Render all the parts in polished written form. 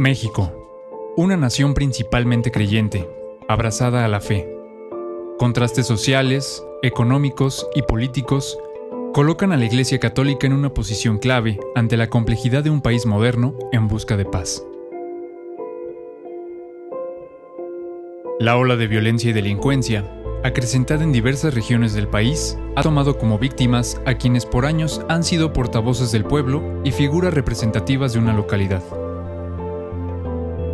México, una nación principalmente creyente, abrazada a la fe. Contrastes sociales, económicos y políticos colocan a la Iglesia Católica en una posición clave ante la complejidad de un país moderno en busca de paz. La ola de violencia y delincuencia, acrecentada en diversas regiones del país, ha tomado como víctimas a quienes por años han sido portavoces del pueblo y figuras representativas de una localidad.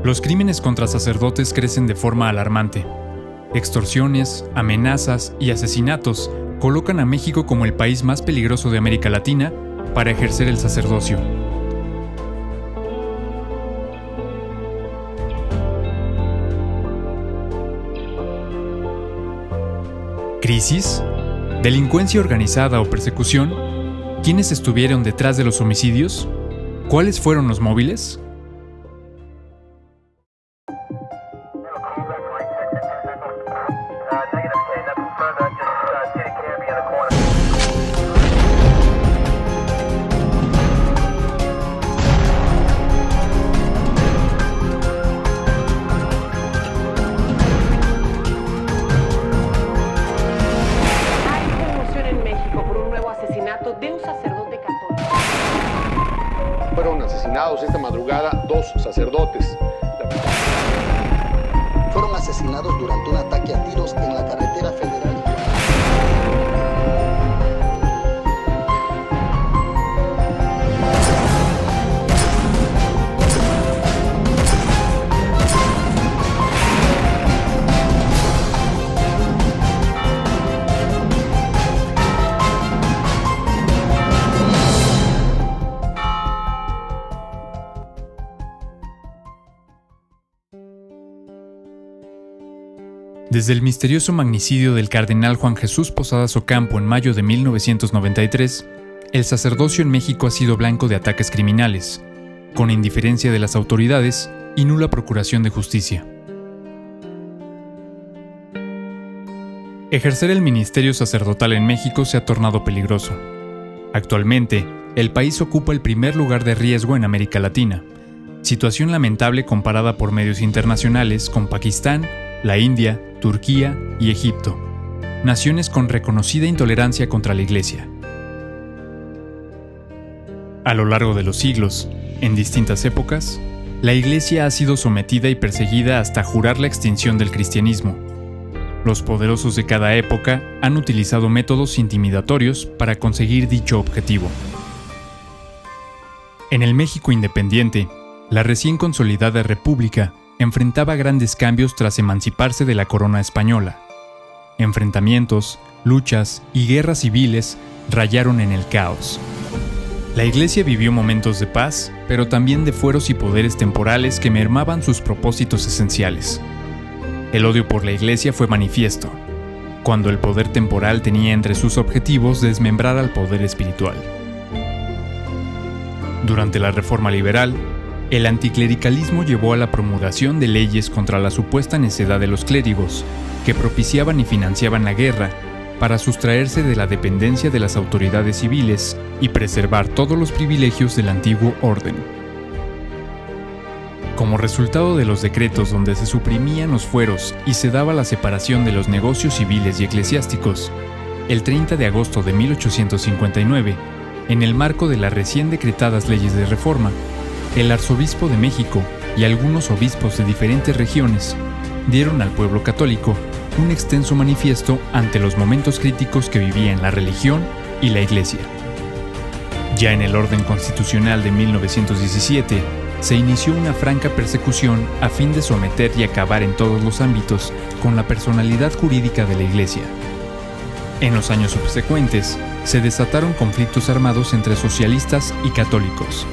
Los crímenes contra sacerdotes crecen de forma alarmante. Extorsiones, amenazas y asesinatos colocan a México como el país más peligroso de América Latina para ejercer el sacerdocio. ¿Crisis? ¿Delincuencia organizada o persecución? ¿Quiénes estuvieron detrás de los homicidios? ¿Cuáles fueron los móviles? De un sacerdote católico. Fueron asesinados esta madrugada 2 sacerdotes. Fueron asesinados durante un ataque a tiros en la carretera federal. Desde el misterioso magnicidio del cardenal Juan Jesús Posadas Ocampo en mayo de 1993, el sacerdocio en México ha sido blanco de ataques criminales, con indiferencia de las autoridades y nula procuración de justicia. Ejercer el ministerio sacerdotal en México se ha tornado peligroso. Actualmente, el país ocupa el primer lugar de riesgo en América Latina, situación lamentable comparada por medios internacionales con Pakistán, la India, Turquía y Egipto, naciones con reconocida intolerancia contra la Iglesia. A lo largo de los siglos, en distintas épocas, la Iglesia ha sido sometida y perseguida hasta jurar la extinción del cristianismo. Los poderosos de cada época han utilizado métodos intimidatorios para conseguir dicho objetivo. En el México independiente, la recién consolidada República enfrentaba grandes cambios tras emanciparse de la corona española. Enfrentamientos, luchas y guerras civiles rayaron en el caos. La Iglesia vivió momentos de paz, pero también de fueros y poderes temporales que mermaban sus propósitos esenciales. El odio por la Iglesia fue manifiesto, cuando el poder temporal tenía entre sus objetivos desmembrar al poder espiritual. Durante la Reforma Liberal, el anticlericalismo llevó a la promulgación de leyes contra la supuesta necedad de los clérigos, que propiciaban y financiaban la guerra para sustraerse de la dependencia de las autoridades civiles y preservar todos los privilegios del antiguo orden. Como resultado de los decretos donde se suprimían los fueros y se daba la separación de los negocios civiles y eclesiásticos, el 30 de agosto de 1859, en el marco de las recién decretadas leyes de reforma, el arzobispo de México y algunos obispos de diferentes regiones dieron al pueblo católico un extenso manifiesto ante los momentos críticos que vivían la religión y la Iglesia. Ya en el orden constitucional de 1917, se inició una franca persecución a fin de someter y acabar en todos los ámbitos con la personalidad jurídica de la Iglesia. En los años subsecuentes, se desataron conflictos armados entre socialistas y católicos,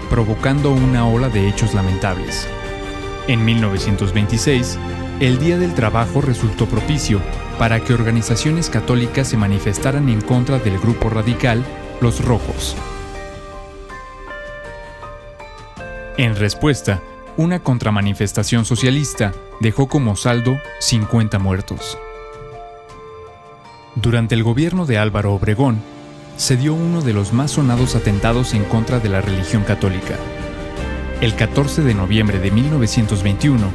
provocando una ola de hechos lamentables. En 1926, el Día del Trabajo resultó propicio para que organizaciones católicas se manifestaran en contra del grupo radical Los Rojos. En respuesta, una contramanifestación socialista dejó como saldo 50 muertos. Durante el gobierno de Álvaro Obregón, se dio uno de los más sonados atentados en contra de la religión católica. el 14 de noviembre de 1921,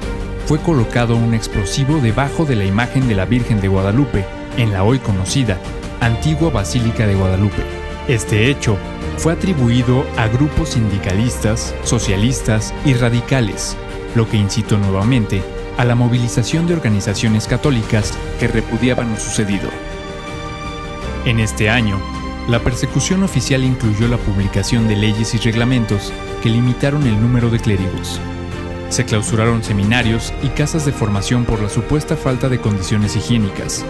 fue colocado un explosivo debajo de la imagen de la Virgen de Guadalupe, en la hoy conocida antigua Basílica de Guadalupe. Este hecho fue atribuido a grupos sindicalistas, socialistas y radicales, lo que incitó nuevamente a la movilización de organizaciones católicas que repudiaban lo sucedido. En este año, la persecución oficial incluyó la publicación de leyes y reglamentos que limitaron el número de clérigos. Se clausuraron seminarios y casas de formación por la supuesta falta de condiciones higiénicas.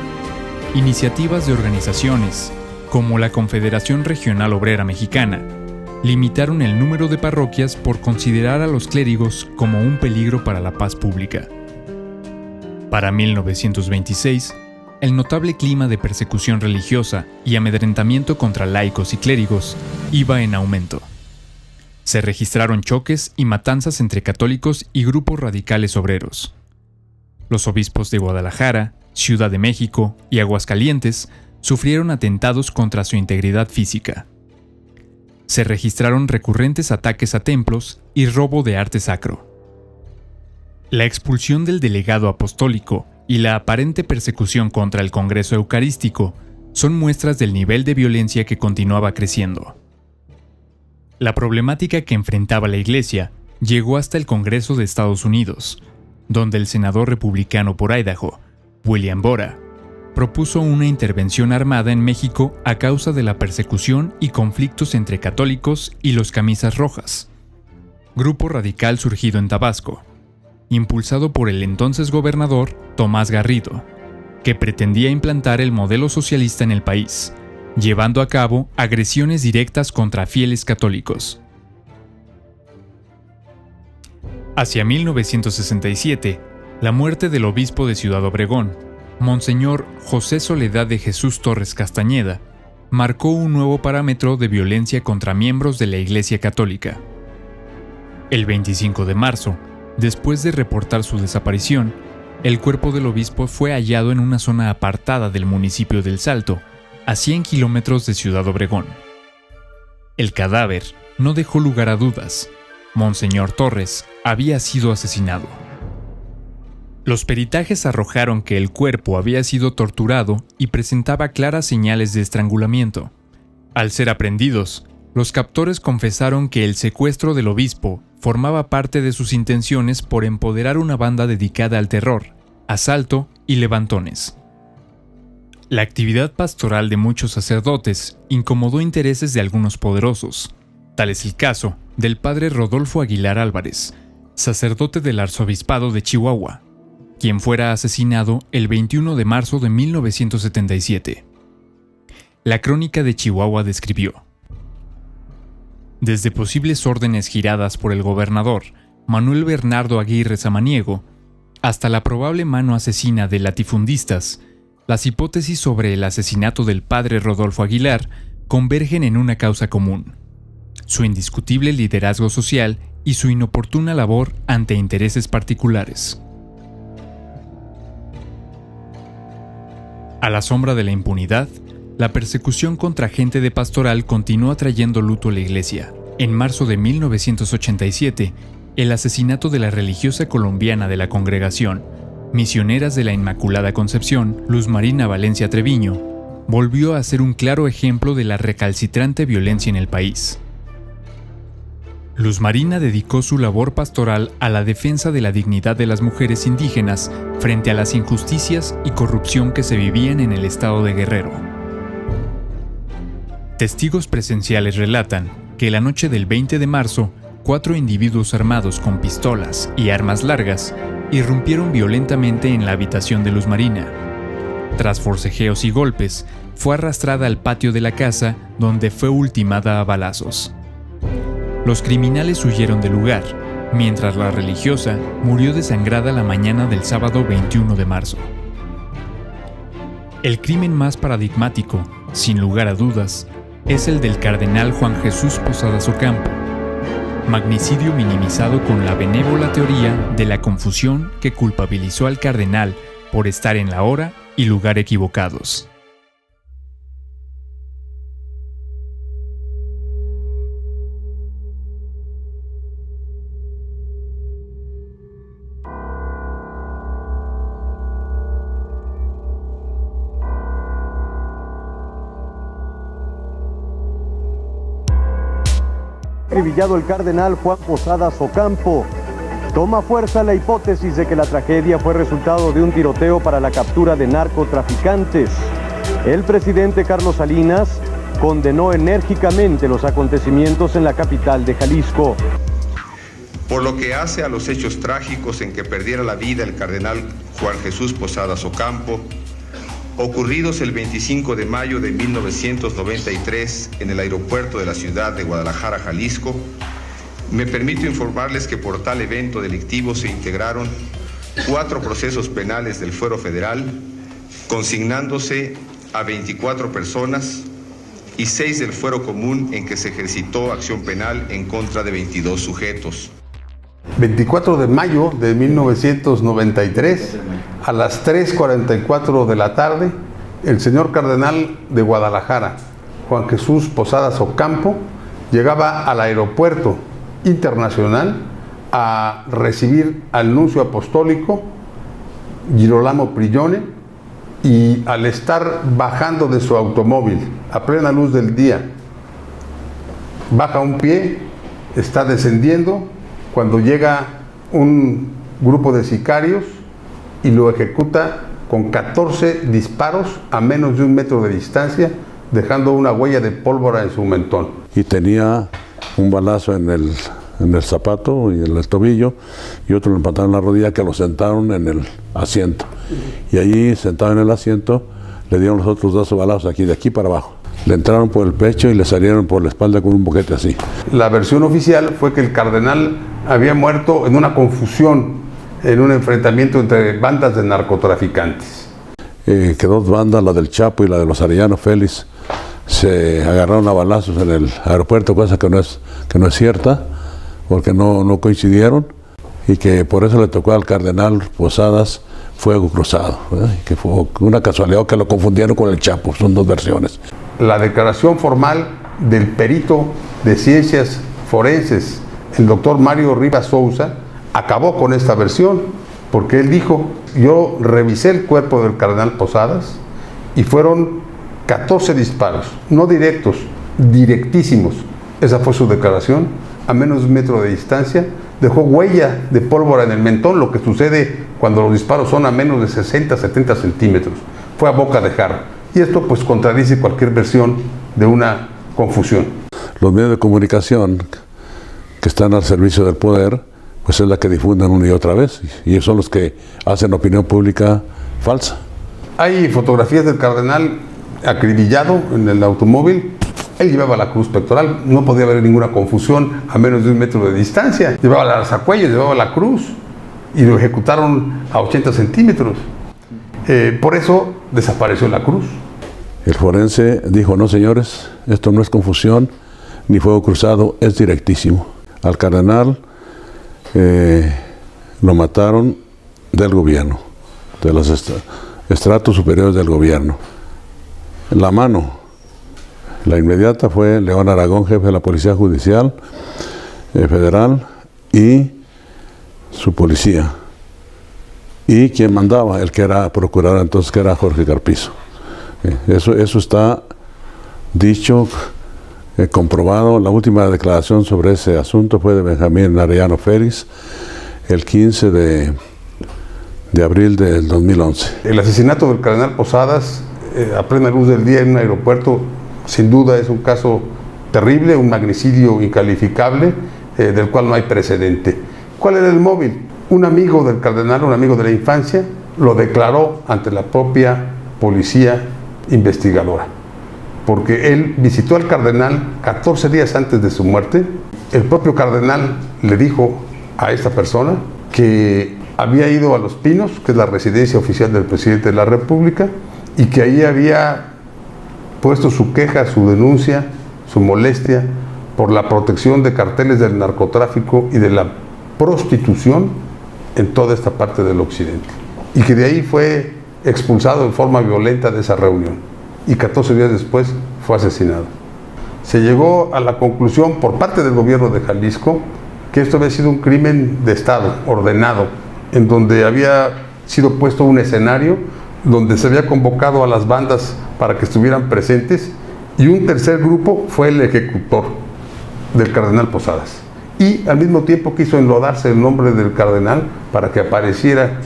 Iniciativas de organizaciones, como la Confederación Regional Obrera Mexicana, limitaron el número de parroquias por considerar a los clérigos como un peligro para la paz pública. Para 1926, el notable clima de persecución religiosa y amedrentamiento contra laicos y clérigos iba en aumento. Se registraron choques y matanzas entre católicos y grupos radicales obreros. Los obispos de Guadalajara, Ciudad de México y Aguascalientes sufrieron atentados contra su integridad física. Se registraron recurrentes ataques a templos y robo de arte sacro. La expulsión del delegado apostólico y la aparente persecución contra el Congreso Eucarístico son muestras del nivel de violencia que continuaba creciendo. La problemática que enfrentaba la Iglesia llegó hasta el Congreso de Estados Unidos, donde el senador republicano por Idaho, William Borah, propuso una intervención armada en México a causa de la persecución y conflictos entre católicos y los Camisas Rojas, grupo radical surgido en Tabasco, impulsado por el entonces gobernador Tomás Garrido, que pretendía implantar el modelo socialista en el país, llevando a cabo agresiones directas contra fieles católicos. Hacia 1967, la muerte del obispo de Ciudad Obregón, Monseñor José Soledad de Jesús Torres Castañeda, marcó un nuevo parámetro de violencia contra miembros de la Iglesia Católica. El 25 de marzo, después de reportar su desaparición, el cuerpo del obispo fue hallado en una zona apartada del municipio del Salto, a 100 kilómetros de Ciudad Obregón. El cadáver no dejó lugar a dudas. Monseñor Torres había sido asesinado. Los peritajes arrojaron que el cuerpo había sido torturado y presentaba claras señales de estrangulamiento. Al ser aprehendidos, los captores confesaron que el secuestro del obispo formaba parte de sus intenciones por empoderar una banda dedicada al terror, asalto y levantones. La actividad pastoral de muchos sacerdotes incomodó intereses de algunos poderosos. Tal es el caso del padre Rodolfo Aguilar Álvarez, sacerdote del arzobispado de Chihuahua, quien fuera asesinado el 21 de marzo de 1977. La crónica de Chihuahua describió: desde posibles órdenes giradas por el gobernador Manuel Bernardo Aguirre Samaniego hasta la probable mano asesina de latifundistas, las hipótesis sobre el asesinato del padre Rodolfo Aguilar convergen en una causa común: su indiscutible liderazgo social y su inoportuna labor ante intereses particulares. A la sombra de la impunidad, la persecución contra gente de pastoral continuó trayendo luto a la Iglesia. En marzo de 1987, el asesinato de la religiosa colombiana de la congregación, Misioneras de la Inmaculada Concepción, Luz Marina Valencia Treviño, volvió a ser un claro ejemplo de la recalcitrante violencia en el país. Luz Marina dedicó su labor pastoral a la defensa de la dignidad de las mujeres indígenas frente a las injusticias y corrupción que se vivían en el estado de Guerrero. Testigos presenciales relatan que la noche del 20 de marzo, 4 individuos armados con pistolas y armas largas irrumpieron violentamente en la habitación de Luz Marina. Tras forcejeos y golpes, fue arrastrada al patio de la casa, donde fue ultimada a balazos. Los criminales huyeron del lugar, mientras la religiosa murió desangrada la mañana del sábado 21 de marzo. El crimen más paradigmático, sin lugar a dudas, es el del cardenal Juan Jesús Posadas Ocampo, magnicidio minimizado con la benévola teoría de la confusión que culpabilizó al cardenal por estar en la hora y lugar equivocados. Acribillado el cardenal Juan Posadas Ocampo. Toma fuerza la hipótesis de que la tragedia fue resultado de un tiroteo para la captura de narcotraficantes. El presidente Carlos Salinas condenó enérgicamente los acontecimientos en la capital de Jalisco. Por lo que hace a los hechos trágicos en que perdiera la vida el cardenal Juan Jesús Posadas Ocampo, ocurridos el 25 de mayo de 1993 en el aeropuerto de la ciudad de Guadalajara, Jalisco, me permito informarles que por tal evento delictivo se integraron 4 procesos penales del Fuero Federal, consignándose a 24 personas y 6 del Fuero Común en que se ejercitó acción penal en contra de 22 sujetos. 24 de mayo de 1993, a las 3:44 de la tarde, el señor cardenal de Guadalajara, Juan Jesús Posadas Ocampo, llegaba al aeropuerto internacional a recibir al nuncio apostólico Girolamo Prigione, y al estar bajando de su automóvil a plena luz del día, baja un pie, está descendiendo cuando llega un grupo de sicarios y lo ejecuta con 14 disparos a menos de 1 metro de distancia, dejando una huella de pólvora en su mentón. Y tenía un balazo en el zapato y en el tobillo, y otro en el pantalón en la rodilla, que lo sentaron en el asiento. Y allí, sentado en el asiento, le dieron los otros 2 balazos aquí, de aquí para abajo. Le entraron por el pecho y le salieron por la espalda con un boquete así. La versión oficial fue que el cardenal había muerto en una confusión, en un enfrentamiento entre bandas de narcotraficantes. Que 2 bandas, la del Chapo y la de los Arellano Félix, se agarraron a balazos en el aeropuerto, cosa que no es cierta, porque no coincidieron, y que por eso le tocó al cardenal Posadas fuego cruzado, ¿verdad? Que fue una casualidad que lo confundieron con el Chapo. Son 2 versiones. La declaración formal del perito de ciencias forenses, el doctor Mario Rivas Sousa, acabó con esta versión, porque él dijo: yo revisé el cuerpo del cardenal Posadas y fueron 14 disparos, no directos, directísimos. Esa fue su declaración. A menos de 1 metro de distancia, dejó huella de pólvora en el mentón, lo que sucede cuando los disparos son a menos de 60-70 centímetros. Fue a boca de jarro. Y esto pues contradice cualquier versión de una confusión. Los medios de comunicación que están al servicio del poder, pues es la que difunden una y otra vez, y ellos son los que hacen opinión pública falsa. Hay fotografías del cardenal acribillado en el automóvil. Él llevaba la cruz pectoral, no podía haber ninguna confusión a menos de 1 metro de distancia. Llevaba el alzacuellos, llevaba la cruz, y lo ejecutaron a 80 centímetros. Por eso desapareció la cruz. El forense dijo: no, señores, esto no es confusión ni fuego cruzado, es directísimo. Al cardenal lo mataron del gobierno, de los estratos superiores del gobierno. La mano, la inmediata, fue León Aragón, jefe de la Policía Judicial Federal, y su policía. Y quien mandaba, el que era procurador entonces, que era Jorge Carpizo. Eso está dicho, comprobado. La última declaración sobre ese asunto fue de Benjamín Arellano Félix, el 15 de abril del 2011. El asesinato del cardenal Posadas a plena luz del día en un aeropuerto, sin duda es un caso terrible, un magnicidio incalificable, del cual no hay precedente. ¿Cuál era el móvil? Un amigo del cardenal, un amigo de la infancia, lo declaró ante la propia policía investigadora, porque él visitó al cardenal 14 días antes de su muerte. El propio cardenal le dijo a esta persona que había ido a Los Pinos, que es la residencia oficial del presidente de la República, y que ahí había puesto su queja, su denuncia, su molestia por la protección de carteles del narcotráfico y de la prostitución en toda esta parte del occidente, y que de ahí fue expulsado en forma violenta de esa reunión, y 14 días después fue asesinado. Se llegó a la conclusión por parte del gobierno de Jalisco que esto había sido un crimen de Estado ordenado, en donde había sido puesto un escenario donde se había convocado a las bandas para que estuvieran presentes, y un tercer grupo fue el ejecutor. del cardenal Posadas. Y al mismo tiempo quiso enlodarse el nombre del cardenal para que apareciera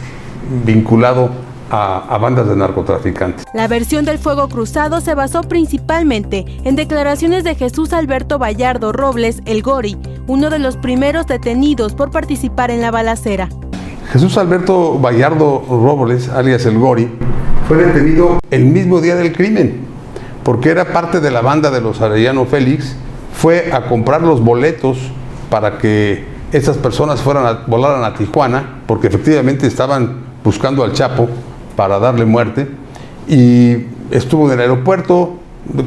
vinculado a bandas de narcotraficantes. La versión del fuego cruzado se basó principalmente en declaraciones de Jesús Alberto Vallardo Robles, el Gori, uno de los primeros detenidos por participar en la balacera. Jesús Alberto Vallardo Robles, alias el Gori, fue detenido el mismo día del crimen, porque era parte de la banda de los Arellano Félix. Fue a comprar los boletos para que estas personas volaran a Tijuana, porque efectivamente estaban buscando al Chapo para darle muerte, y estuvo en el aeropuerto,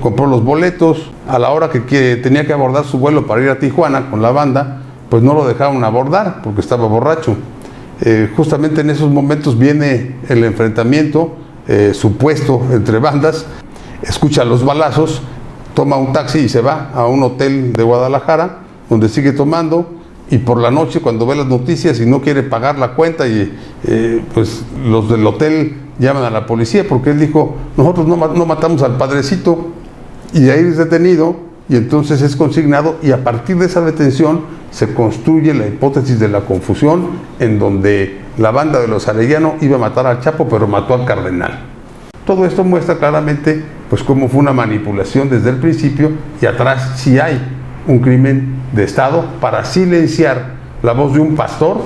compró los boletos. A la hora que tenía que abordar su vuelo para ir a Tijuana con la banda, pues no lo dejaron abordar porque estaba borracho. Justamente en esos momentos viene el enfrentamiento supuesto entre bandas, escucha los balazos, toma un taxi y se va a un hotel de Guadalajara, donde sigue tomando. Y por la noche, cuando ve las noticias y no quiere pagar la cuenta, pues los del hotel llaman a la policía, porque él dijo: nosotros no matamos al padrecito. Y ahí es detenido, y entonces es consignado, y a partir de esa detención se construye la hipótesis de la confusión, en donde la banda de los Arellano iba a matar al Chapo, pero mató al cardenal. Todo esto muestra claramente pues cómo fue una manipulación desde el principio, y atrás sí hay un crimen de Estado para silenciar la voz de un pastor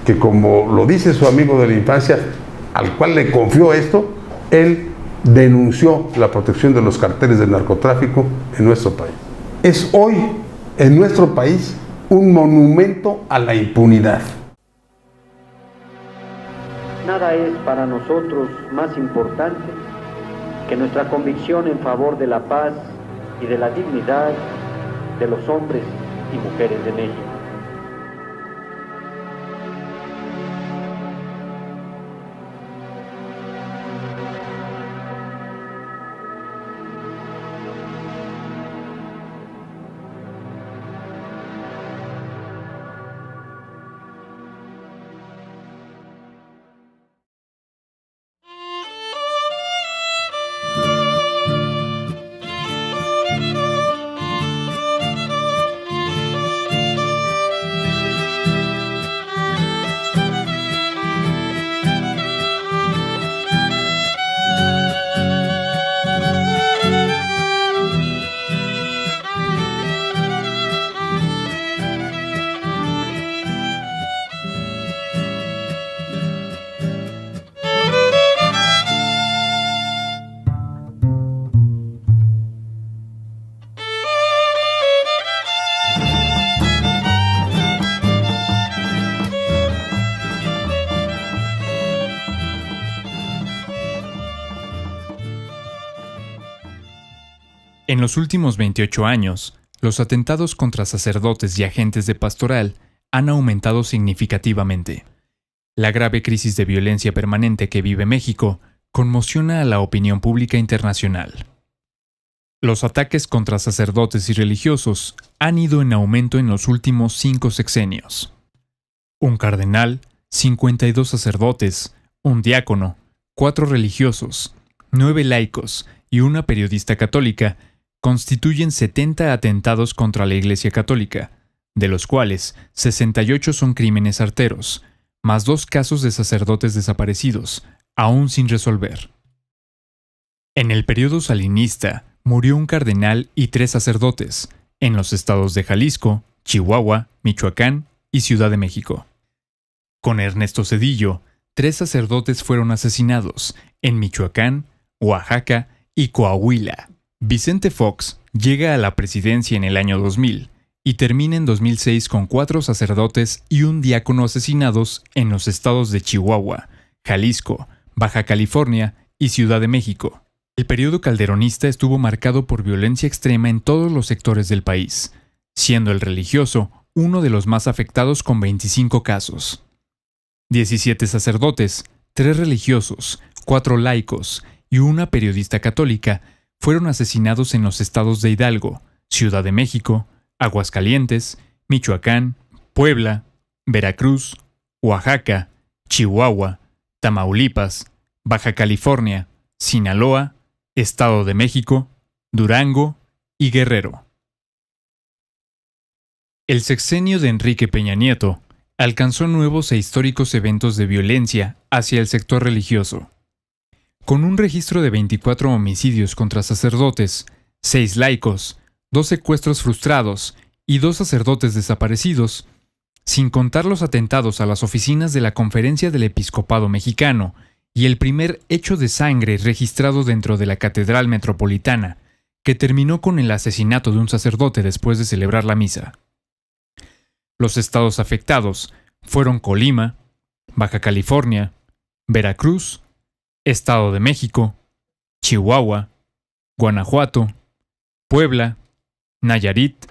que, como lo dice su amigo de la infancia, al cual le confió esto, él denunció la protección de los carteles del narcotráfico en nuestro país. Es hoy, en nuestro país, un monumento a la impunidad. Nada es para nosotros más importante que nuestra convicción en favor de la paz y de la dignidad de los hombres y mujeres de México. En los últimos 28 años, los atentados contra sacerdotes y agentes de pastoral han aumentado significativamente. La grave crisis de violencia permanente que vive México conmociona a la opinión pública internacional. Los ataques contra sacerdotes y religiosos han ido en aumento en los últimos 5 sexenios. Un cardenal, 52 sacerdotes, un diácono, 4 religiosos, 9 laicos y una periodista católica constituyen 70 atentados contra la Iglesia Católica, de los cuales 68 son crímenes arteros, más 2 casos de sacerdotes desaparecidos, aún sin resolver. En el periodo salinista, murió un cardenal y 3 sacerdotes, en los estados de Jalisco, Chihuahua, Michoacán y Ciudad de México. Con Ernesto Zedillo, 3 sacerdotes fueron asesinados, en Michoacán, Oaxaca y Coahuila. Vicente Fox llega a la presidencia en el año 2000 y termina en 2006 con 4 sacerdotes y un diácono asesinados en los estados de Chihuahua, Jalisco, Baja California y Ciudad de México. El periodo calderonista estuvo marcado por violencia extrema en todos los sectores del país, siendo el religioso uno de los más afectados con 25 casos. 17 sacerdotes, 3 religiosos, 4 laicos y una periodista católica fueron asesinados en los estados de Hidalgo, Ciudad de México, Aguascalientes, Michoacán, Puebla, Veracruz, Oaxaca, Chihuahua, Tamaulipas, Baja California, Sinaloa, Estado de México, Durango y Guerrero. El sexenio de Enrique Peña Nieto alcanzó nuevos e históricos eventos de violencia hacia el sector religioso. Con un registro de 24 homicidios contra sacerdotes, 6 laicos, 2 secuestros frustrados y 2 sacerdotes desaparecidos, sin contar los atentados a las oficinas de la Conferencia del Episcopado Mexicano y el primer hecho de sangre registrado dentro de la Catedral Metropolitana, que terminó con el asesinato de un sacerdote después de celebrar la misa. Los estados afectados fueron Colima, Baja California, Veracruz, Estado de México, Chihuahua, Guanajuato, Puebla, Nayarit,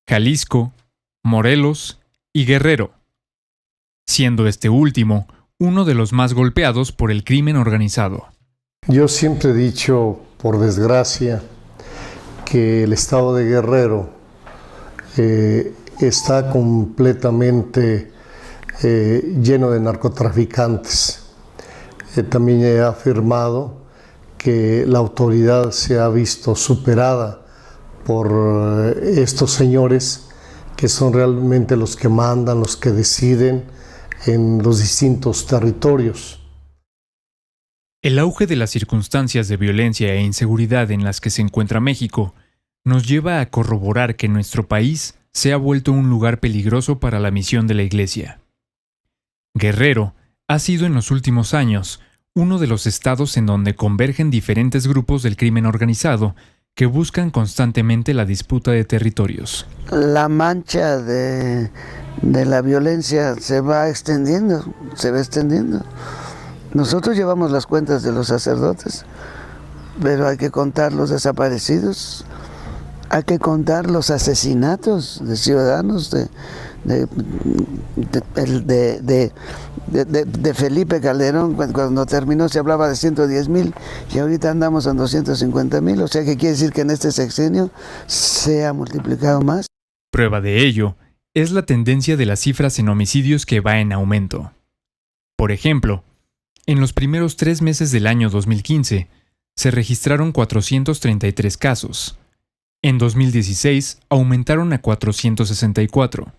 Jalisco, Morelos y Guerrero, siendo este último uno de los más golpeados por el crimen organizado. Yo siempre he dicho, por desgracia, que el estado de Guerrero está completamente lleno de narcotraficantes. También he afirmado que la autoridad se ha visto superada por estos señores que son realmente los que mandan, los que deciden en los distintos territorios. El auge de las circunstancias de violencia e inseguridad en las que se encuentra México nos lleva a corroborar que nuestro país se ha vuelto un lugar peligroso para la misión de la Iglesia. Guerrero ha sido en los últimos años uno de los estados en donde convergen diferentes grupos del crimen organizado que buscan constantemente la disputa de territorios. La mancha de la violencia se va extendiendo. Nosotros llevamos las cuentas de los sacerdotes, pero hay que contar los desaparecidos, hay que contar los asesinatos de ciudadanos, de Felipe Calderón. Cuando terminó se hablaba de 110,000 y ahorita andamos en 250,000, o sea que quiere decir que en este sexenio se ha multiplicado más. Prueba de ello es la tendencia de las cifras en homicidios que va en aumento. Por ejemplo, en los primeros 3 meses del año 2015 se registraron 433 casos. En 2016 aumentaron a 464.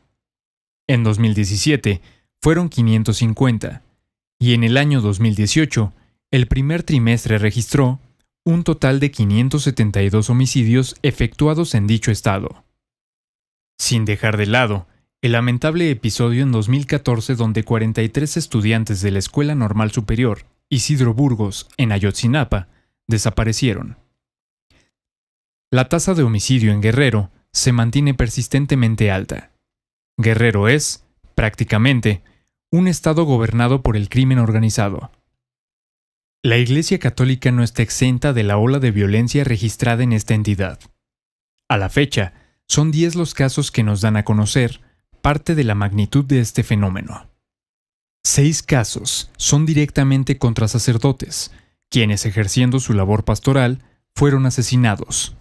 En 2017 fueron 550. Y en el año 2018, el primer trimestre registró un total de 572 homicidios efectuados en dicho estado. Sin dejar de lado el lamentable episodio en 2014 donde 43 estudiantes de la Escuela Normal Superior Isidro Burgos, en Ayotzinapa, desaparecieron. La tasa de homicidio en Guerrero se mantiene persistentemente alta. Guerrero es, prácticamente, un estado gobernado por el crimen organizado. La Iglesia Católica no está exenta de la ola de violencia registrada en esta entidad. A la fecha, son 10 los casos que nos dan a conocer parte de la magnitud de este fenómeno. 6 casos son directamente contra sacerdotes, quienes ejerciendo su labor pastoral fueron asesinados.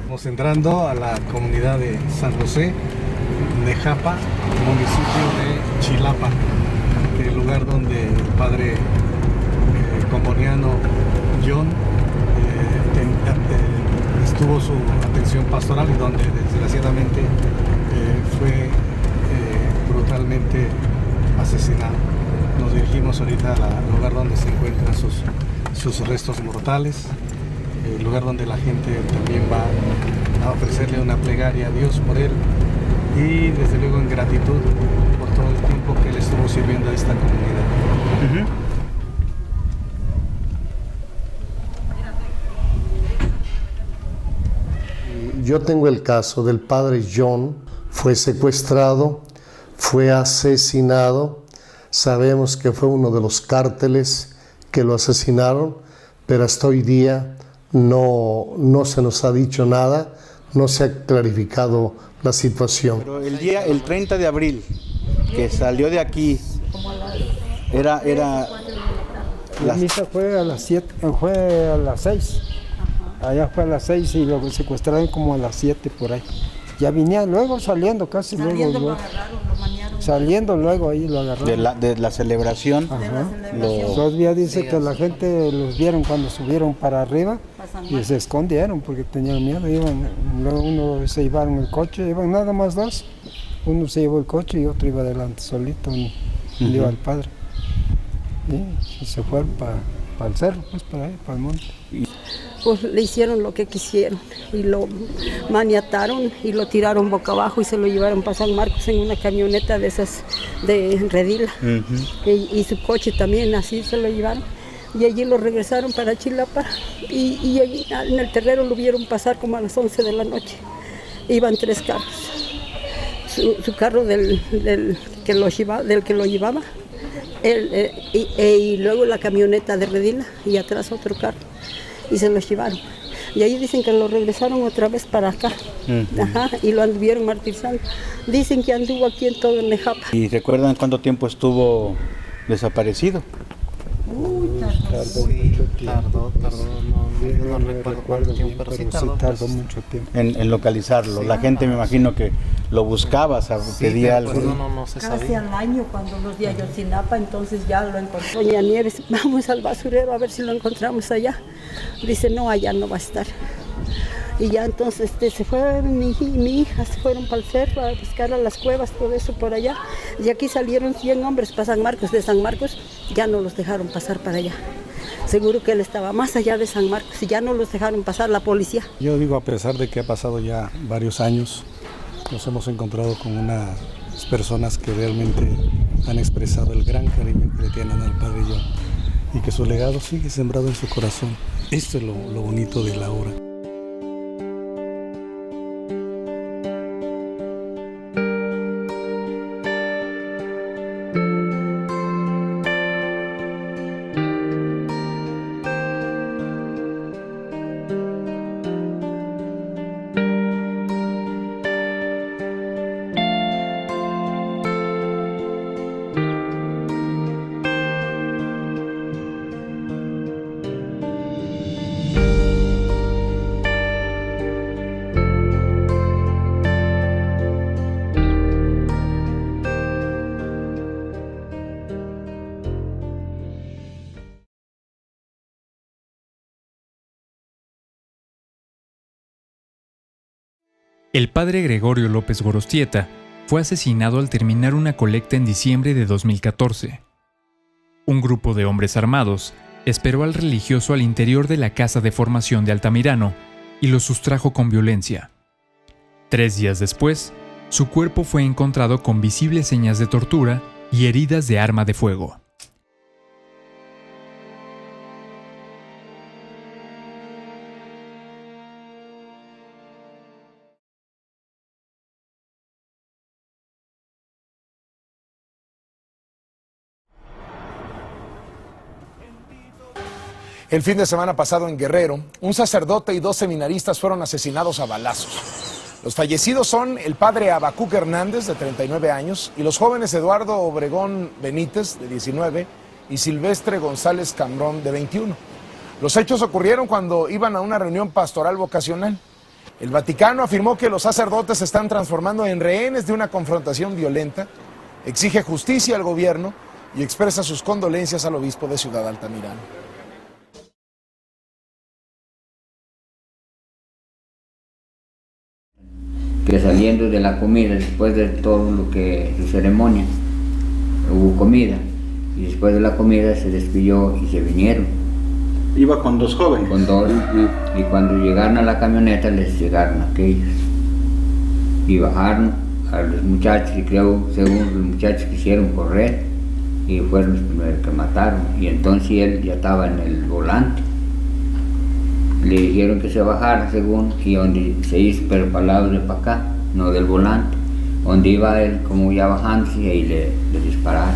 Estamos entrando a la comunidad de San José de Japa, municipio de Chilapa, el lugar donde el padre comboniano John estuvo su atención pastoral y donde desgraciadamente fue brutalmente asesinado. Nos dirigimos ahorita al lugar donde se encuentran sus restos mortales, el lugar donde la gente también va a ofrecerle una plegaria a Dios por él y desde luego en gratitud por todo el tiempo que él estuvo sirviendo a esta comunidad. Yo tengo el caso del padre John, fue secuestrado, fue asesinado, sabemos que fue uno de los cárteles que lo asesinaron, pero hasta hoy día no se nos ha dicho nada, no se ha clarificado la situación. Pero el 30 de abril que salió de aquí era la misa fue a las 7, fue a las 6. Allá fue a las 6 y lo secuestraron como a las 7 por ahí. Ya venía luego saliendo, casi saliendo luego. Lo agarraron, lo maniaron. Saliendo luego ahí lo agarraron. De la celebración. Todavía dice que la gente los vieron cuando subieron para arriba y se escondieron porque tenían miedo. Luego uno se llevaron el coche, iban nada más dos. Uno se llevó el coche y otro iba adelante solito, iba el padre. Y se fueron para el cerro, pues para ahí, para el monte. Pues le hicieron lo que quisieron y lo maniataron y lo tiraron boca abajo y se lo llevaron para San Marcos en una camioneta de esas de Redila. Y su coche también así se lo llevaron y allí lo regresaron para Chilapa y allí en el terreno lo vieron pasar como a las 11 de la noche. Iban 3 carros. Su carro del que lo llevaba y luego la camioneta de Redila y atrás otro carro. Y se los llevaron. Y ahí dicen que lo regresaron otra vez para acá. Y lo anduvieron martirizando. Dicen que anduvo aquí en todo Nejapa. ¿Y recuerdan cuánto tiempo estuvo desaparecido? Tardó mucho tiempo. No recuerdo cuánto tiempo, pero sí tardó mucho tiempo. En localizarlo. La gente me imagino que lo buscaba, pedía algo. No se sabía. Casi al año cuando los di a Ayotzinapa, entonces ya lo encontró. Doña Nieves, vamos al basurero a ver si lo encontramos allá. Dice, no, allá no va a estar. Y ya entonces se fue mi hija, se fueron para el cerro a buscar a las cuevas, todo eso por allá. Y aquí salieron 100 hombres para San Marcos. De San Marcos ya no los dejaron pasar para allá. Seguro que él estaba más allá de San Marcos y ya no los dejaron pasar la policía. Yo digo, a pesar de que ha pasado ya varios años, nos hemos encontrado con unas personas que realmente han expresado el gran cariño que le tienen al Padre John y que su legado sigue sembrado en su corazón. Esto es lo bonito de la obra. El padre Gregorio López Gorostieta fue asesinado al terminar una colecta en diciembre de 2014. Un grupo de hombres armados esperó al religioso al interior de la casa de formación de Altamirano y lo sustrajo con violencia. 3 días después, su cuerpo fue encontrado con visibles señas de tortura y heridas de arma de fuego. El fin de semana pasado en Guerrero, un sacerdote y 2 seminaristas fueron asesinados a balazos. Los fallecidos son el padre Abacuc Hernández, de 39 años, y los jóvenes Eduardo Obregón Benítez, de 19, y Silvestre González Cambrón, de 21. Los hechos ocurrieron cuando iban a una reunión pastoral vocacional. El Vaticano afirmó que los sacerdotes se están transformando en rehenes de una confrontación violenta, exige justicia al gobierno y expresa sus condolencias al obispo de Ciudad Altamirano. Que saliendo de la comida, después de todo lo que su ceremonia, hubo comida y después de la comida se despidió y se vinieron. Iba con 2 jóvenes. Con 2, y cuando llegaron a la camioneta les llegaron aquellos y bajaron a los muchachos y creo, según los muchachos quisieron correr y fueron los primeros que mataron y entonces él ya estaba en el volante. Le dijeron que se bajara según y donde se hizo, pero para el lado de para acá, no del volante. Donde iba él como ya bajándose y ahí le dispararon.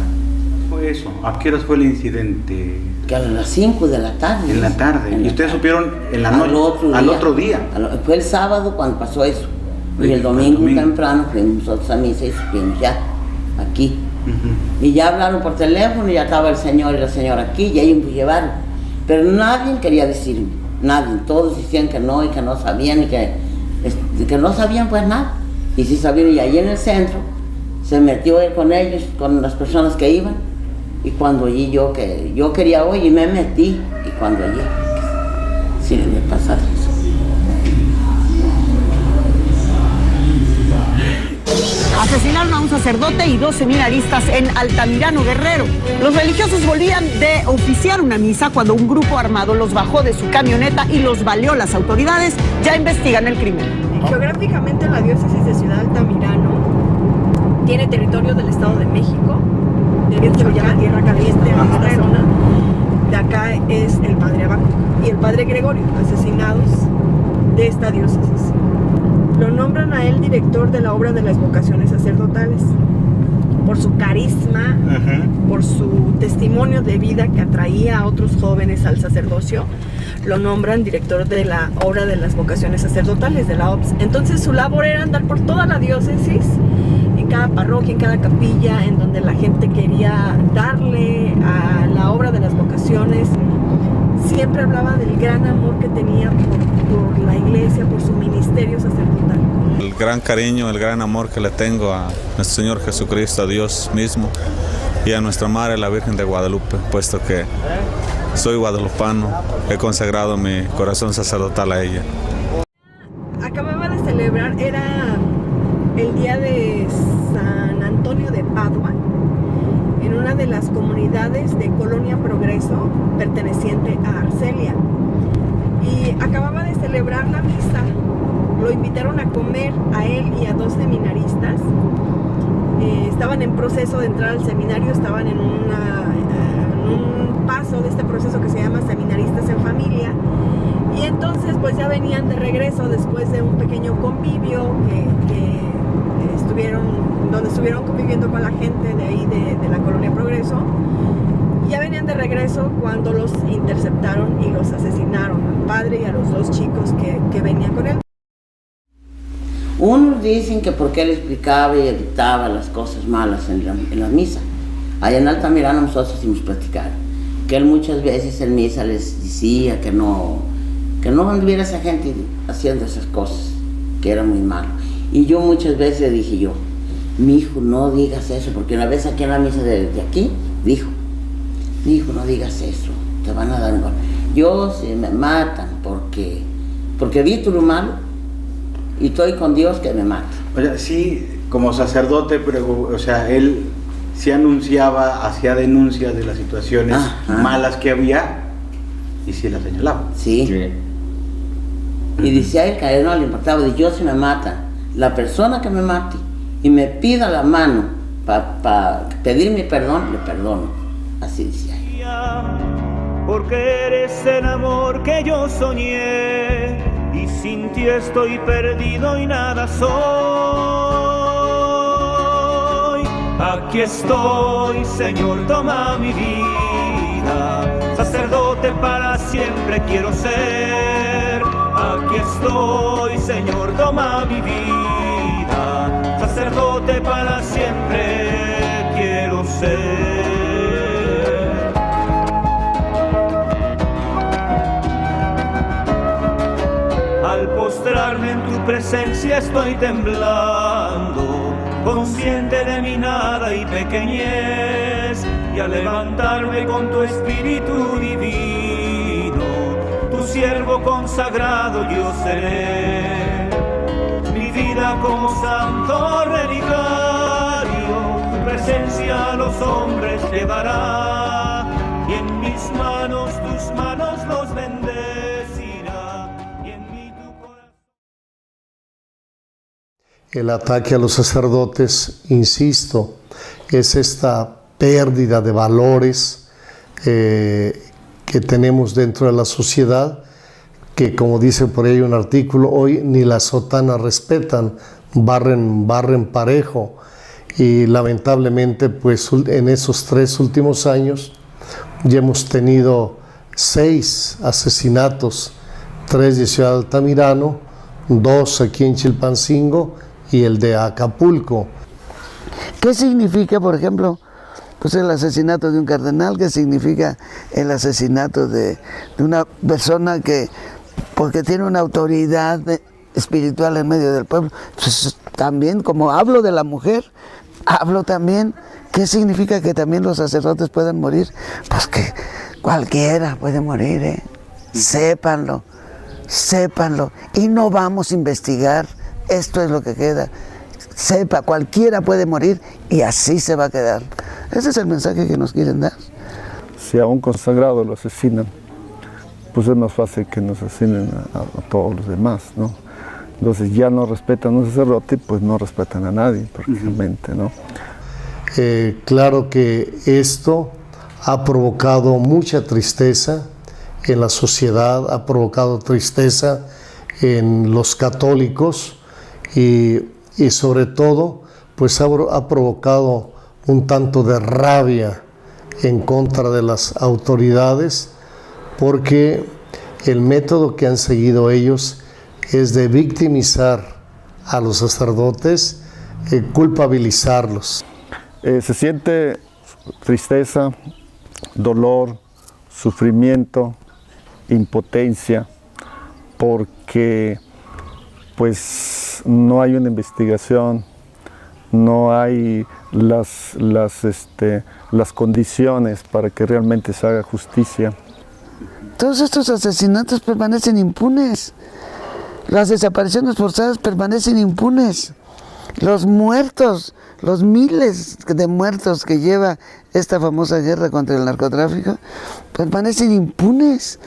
¿Fue eso? ¿A qué horas fue el incidente? Que a las 5 de la tarde. En la tarde. ¿Y ustedes supieron en la noche? Al otro día. Fue el sábado cuando pasó eso. Y el domingo temprano fuimos nosotros a misa y supimos ya. aquí. Y ya hablaron por teléfono, y ya estaba el señor y la señora aquí, y ellos me llevaron. Pero nadie quería decirme, nadie. Todos decían que no, y que no sabían, y que no sabían pues nada. Y sí sabían, y ahí en el centro se metió él con ellos, con las personas que iban. Y cuando allí yo quería oír, y me metí, y cuando allí, sí me pasaba eso. Asesinaron a un sacerdote y 2 seminaristas en Altamirano, Guerrero. Los religiosos volvían de oficiar una misa cuando un grupo armado los bajó de su camioneta y los baleó. Las autoridades ya investigan el crimen. Geográficamente la diócesis de Ciudad Altamirano tiene territorio del Estado de México. De hecho, ya Tierra Caliente, en esta zona. De acá es el padre Abacuc y el padre Gregorio, asesinados de esta diócesis. Lo nombran a él director de la obra de las vocaciones sacerdotales por su carisma, por su testimonio de vida que atraía a otros jóvenes al sacerdocio. Lo nombran director de la obra de las vocaciones sacerdotales, de la OPS. Entonces su labor era andar por toda la diócesis, en cada parroquia, en cada capilla, en donde la gente quería darle a la obra de las vocaciones. Siempre hablaba del gran amor que tenía por la iglesia, por su ministerio sacerdotal. El gran cariño, el gran amor que le tengo a nuestro Señor Jesucristo, a Dios mismo y a nuestra Madre, la Virgen de Guadalupe, puesto que soy guadalupano, he consagrado mi corazón sacerdotal a ella. Acababa de celebrar, era el día de San Antonio de Padua, en una de las comunidades de Colonia Progreso, perteneciente a Arcelia. Y acababa de celebrar la misa. Lo invitaron a comer a él y a 2 seminaristas. Estaban en proceso de entrar al seminario, estaban en un paso de este proceso que se llama Seminaristas en Familia. Y entonces pues ya venían de regreso después de un pequeño convivio donde estuvieron conviviendo con la gente de ahí de la Colonia Progreso. Ya venían de regreso cuando los interceptaron y los asesinaron, al padre y a los 2 chicos que venían con él. Unos dicen que porque él explicaba y editaba las cosas malas en la misa. Allá en Altamirano nosotros hicimos platicar, que él muchas veces en misa les decía que no anduviera esa gente haciendo esas cosas, que era muy malo. Y yo muchas veces dije yo, mi hijo, no digas eso, porque una vez aquí en la misa de aquí, dijo, mi hijo, no digas eso, te van a dar un golpe. Yo, si me matan porque vi todo lo malo y estoy con Dios, que me mata. O sea, sí, como sacerdote, pero, o sea, él sí anunciaba, hacía denuncias de las situaciones malas que había y sí las señalaba. Sí. Y decía él que a él no le importaba, de yo, si me matan, la persona que me mate y me pida la mano para pedir mi perdón, le perdono. Así decía él. Porque eres el amor que yo soñé y sin ti estoy perdido y nada soy. Aquí estoy, Señor, toma mi vida, sacerdote para siempre quiero ser. Aquí estoy, Señor, toma mi vida, sacerdote para siempre quiero ser. Al postrarme en tu presencia estoy temblando, consciente de mi nada y pequeñez, y al levantarme con tu espíritu divino, tu siervo consagrado yo seré. Mi vida como santo relicario, tu presencia a los hombres llevará, y en mis manos tus manos los bendecirá. El ataque a los sacerdotes, insisto, es esta pérdida de valores que tenemos dentro de la sociedad, que como dice por ahí un artículo, hoy ni la sotana respetan, barren parejo. Y lamentablemente pues en esos 3 últimos años ya hemos tenido 6 asesinatos, 3 de Ciudad Altamirano, 2 aquí en Chilpancingo y el de Acapulco. ¿Qué significa, por ejemplo, pues el asesinato de un cardenal? ¿Qué significa el asesinato de una persona que, porque tiene una autoridad espiritual en medio del pueblo? Pues también, como hablo de la mujer, hablo también, ¿qué significa que también los sacerdotes puedan morir? Pues que cualquiera puede morir, ¿eh? Sépanlo, sépanlo. Y no vamos a investigar, esto es lo que queda. Sepa, cualquiera puede morir y así se va a quedar. Ese es el mensaje que nos quieren dar. Si a un consagrado lo asesinan, pues es más fácil que nos asesinen a todos los demás, ¿no? Entonces ya no respetan a un sacerdote, pues no respetan a nadie prácticamente, ¿no? Claro que esto ha provocado mucha tristeza en la sociedad, ha provocado tristeza en los católicos y sobre todo pues ha provocado un tanto de rabia en contra de las autoridades, porque el método que han seguido ellos es de victimizar a los sacerdotes, culpabilizarlos. Se siente tristeza, dolor, sufrimiento, impotencia, porque pues no hay una investigación, no hay las condiciones para que realmente se haga justicia. Todos estos asesinatos permanecen impunes, las desapariciones forzadas permanecen impunes, los muertos, los miles de muertos que lleva esta famosa guerra contra el narcotráfico permanecen impunes.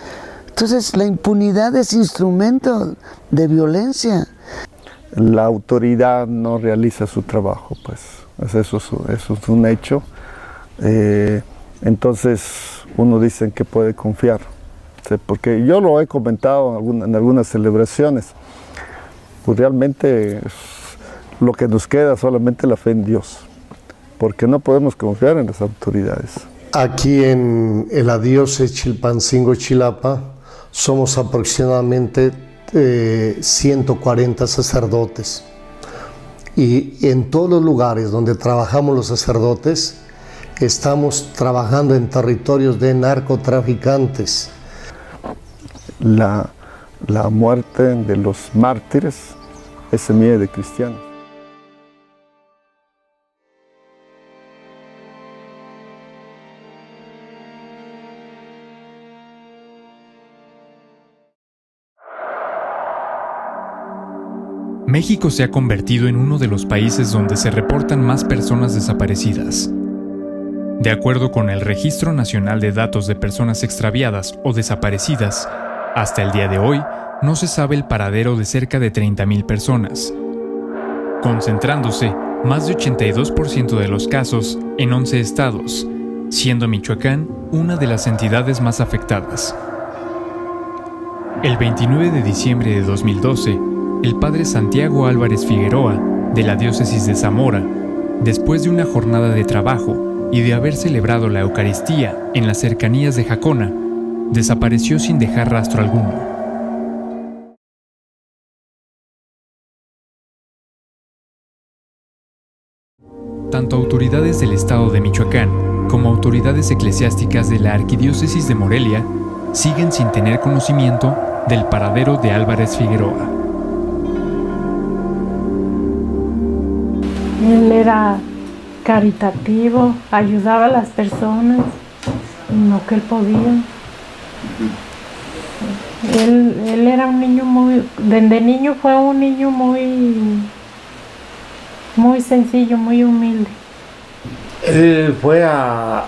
Entonces la impunidad es instrumento de violencia. La autoridad no realiza su trabajo, pues eso es un hecho. Entonces uno dice que puede confiar, porque yo lo he comentado en algunas celebraciones, pues realmente lo que nos queda es solamente la fe en Dios, porque no podemos confiar en las autoridades. Aquí en la diócesis Chilpancingo, Chilapa, somos aproximadamente 140 sacerdotes, y en todos los lugares donde trabajamos los sacerdotes estamos trabajando en territorios de narcotraficantes. La muerte de los mártires es semilla de cristianos. México se ha convertido en uno de los países donde se reportan más personas desaparecidas. De acuerdo con el Registro Nacional de Datos de Personas Extraviadas o Desaparecidas, hasta el día de hoy no se sabe el paradero de cerca de 30,000 personas, concentrándose más de 82% de los casos en 11 estados, siendo Michoacán una de las entidades más afectadas. El 29 de diciembre de 2012, el padre Santiago Álvarez Figueroa, de la diócesis de Zamora, después de una jornada de trabajo y de haber celebrado la Eucaristía en las cercanías de Jacona, desapareció sin dejar rastro alguno. Tanto autoridades del estado de Michoacán como autoridades eclesiásticas de la Arquidiócesis de Morelia siguen sin tener conocimiento del paradero de Álvarez Figueroa. Él era caritativo, ayudaba a las personas en lo que él podía. Él era un niño desde niño fue un niño muy sencillo, muy humilde. Él fue a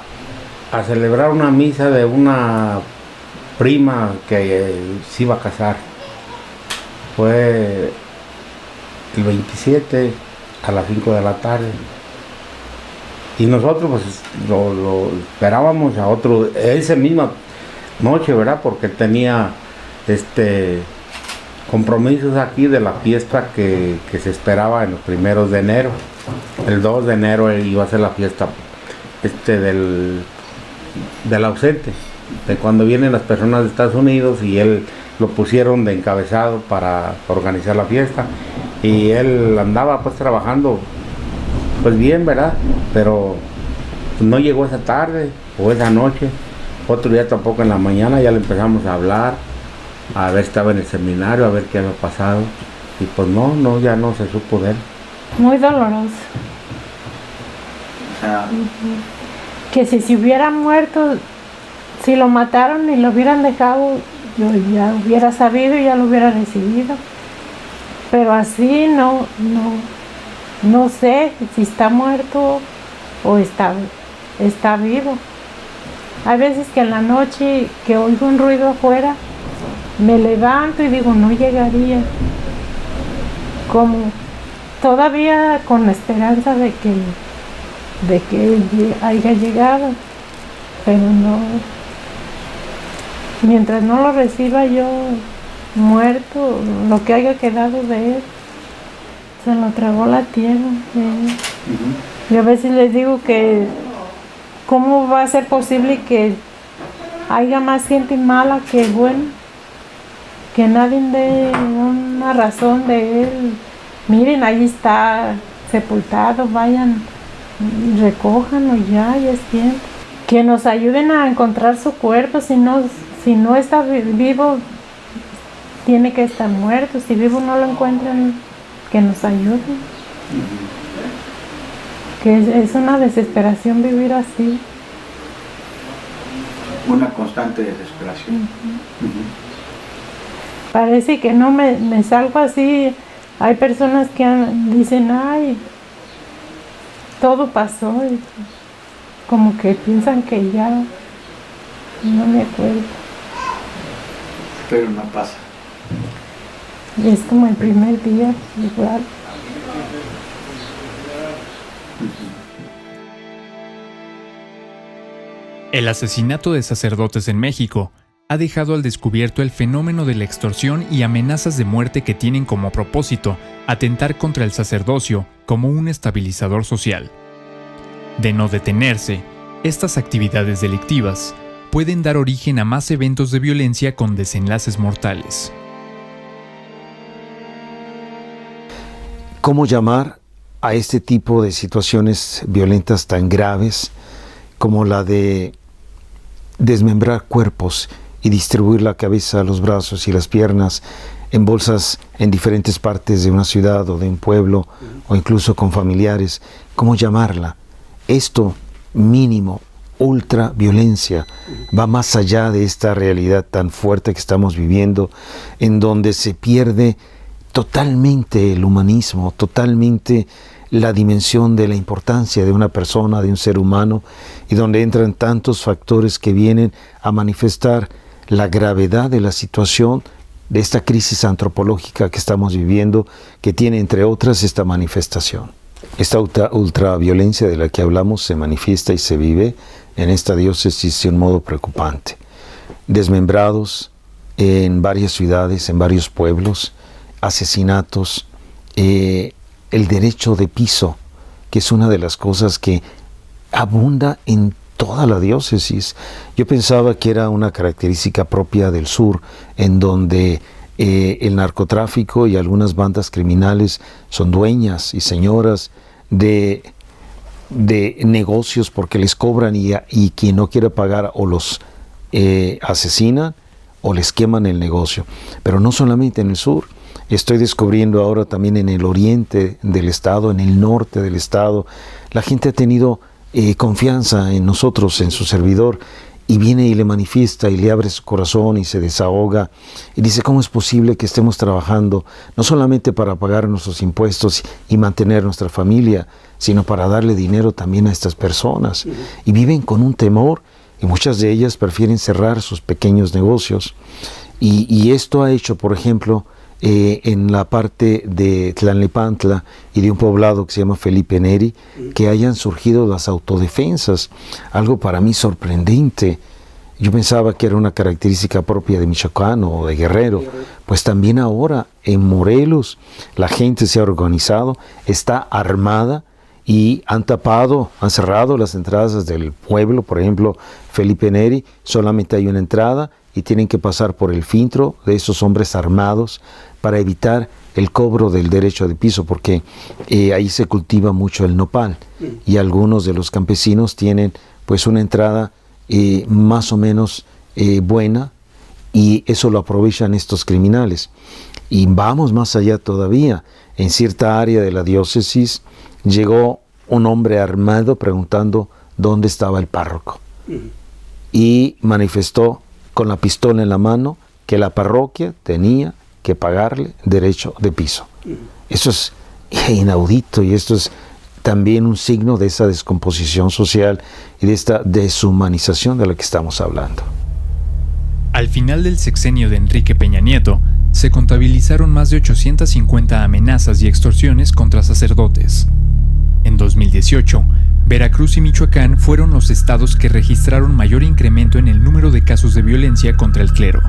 celebrar una misa de una prima que se iba a casar. Fue el 27 a las 5 de la tarde. Y nosotros pues lo esperábamos a esa misma noche, ¿verdad? Porque tenía compromisos aquí de la fiesta que se esperaba en los primeros de enero. El 2 de enero iba a ser la fiesta del ausente, de cuando vienen las personas de Estados Unidos, y él lo pusieron de encabezado para organizar la fiesta, y él andaba pues trabajando pues bien, ¿verdad? Pero no llegó esa tarde o esa noche. Otro día tampoco en la mañana ya le empezamos a hablar, a ver si estaba en el seminario, a ver qué había pasado. Y pues no, ya no se supo de él. Muy doloroso. Que si hubiera muerto, si lo mataron y lo hubieran dejado, yo ya hubiera sabido y ya lo hubiera recibido. Pero así no sé si está muerto o está vivo. Hay veces que en la noche que oigo un ruido afuera, me levanto y digo, no llegaría. Como todavía con la esperanza de que haya llegado, pero no. Mientras no lo reciba yo muerto, lo que haya quedado de él, se lo tragó la tierra. Y a veces les digo que cómo va a ser posible que haya más gente mala que buena, que nadie dé una razón de él. Miren, ahí está sepultado, vayan, recójanlo ya es tiempo. Que nos ayuden a encontrar su cuerpo, si no está vivo, tiene que estar muerto. Si vivo no lo encuentran, que nos ayuden. Que es una desesperación vivir así. Una constante desesperación. Parece que no me salgo así. Hay personas que dicen, ay, todo pasó. Y como que piensan que ya no me acuerdo. Pero no pasa. Y es como el primer día, igual. El asesinato de sacerdotes en México ha dejado al descubierto el fenómeno de la extorsión y amenazas de muerte que tienen como propósito atentar contra el sacerdocio como un estabilizador social. De no detenerse, estas actividades delictivas pueden dar origen a más eventos de violencia con desenlaces mortales. ¿Cómo llamar a este tipo de situaciones violentas tan graves como la de desmembrar cuerpos y distribuir la cabeza, los brazos y las piernas en bolsas en diferentes partes de una ciudad o de un pueblo o incluso con familiares? ¿Cómo llamarla? Esto mínimo, ultra violencia, va más allá de esta realidad tan fuerte que estamos viviendo, en donde se pierde totalmente el humanismo, totalmente la dimensión de la importancia de una persona, de un ser humano, y donde entran tantos factores que vienen a manifestar la gravedad de la situación, de esta crisis antropológica que estamos viviendo, que tiene entre otras esta manifestación. Esta ultraviolencia de la que hablamos se manifiesta y se vive en esta diócesis de un modo preocupante. Desmembrados en varias ciudades, en varios pueblos, asesinatos, el derecho de piso, que es una de las cosas que abunda en toda la diócesis. Yo pensaba que era una característica propia del sur, en donde el narcotráfico y algunas bandas criminales son dueñas y señoras de negocios porque les cobran y quien no quiere pagar o los asesinan o les queman el negocio. Pero no solamente en el sur. Estoy descubriendo ahora también en el oriente del estado, en el norte del estado. La gente ha tenido confianza en nosotros, en su servidor, y viene y le manifiesta y le abre su corazón y se desahoga y dice, ¿cómo es posible que estemos trabajando no solamente para pagar nuestros impuestos y mantener nuestra familia, sino para darle dinero también a estas personas? Y viven con un temor, y muchas de ellas prefieren cerrar sus pequeños negocios. Y esto ha hecho, por ejemplo, en la parte de Tlalnepantla y de un poblado que se llama Felipe Neri, que hayan surgido las autodefensas, algo para mí sorprendente. Yo pensaba que era una característica propia de Michoacán o de Guerrero, pues también ahora en Morelos la gente se ha organizado, está armada y han tapado, han cerrado las entradas del pueblo. Por ejemplo, Felipe Neri, solamente hay una entrada y tienen que pasar por el filtro de esos hombres armados para evitar el cobro del derecho de piso, porque ahí se cultiva mucho el nopal y algunos de los campesinos tienen pues una entrada más o menos buena, y eso lo aprovechan estos criminales. Y vamos más allá todavía. En cierta área de la diócesis llegó un hombre armado preguntando dónde estaba el párroco y manifestó con la pistola en la mano que la parroquia tenía que pagarle derecho de piso. Eso es inaudito, y esto es también un signo de esa descomposición social y de esta deshumanización de la que estamos hablando. Al final del sexenio de Enrique Peña Nieto, se contabilizaron más de 850 amenazas y extorsiones contra sacerdotes. En 2018, Veracruz y Michoacán fueron los estados que registraron mayor incremento en el número de casos de violencia contra el clero.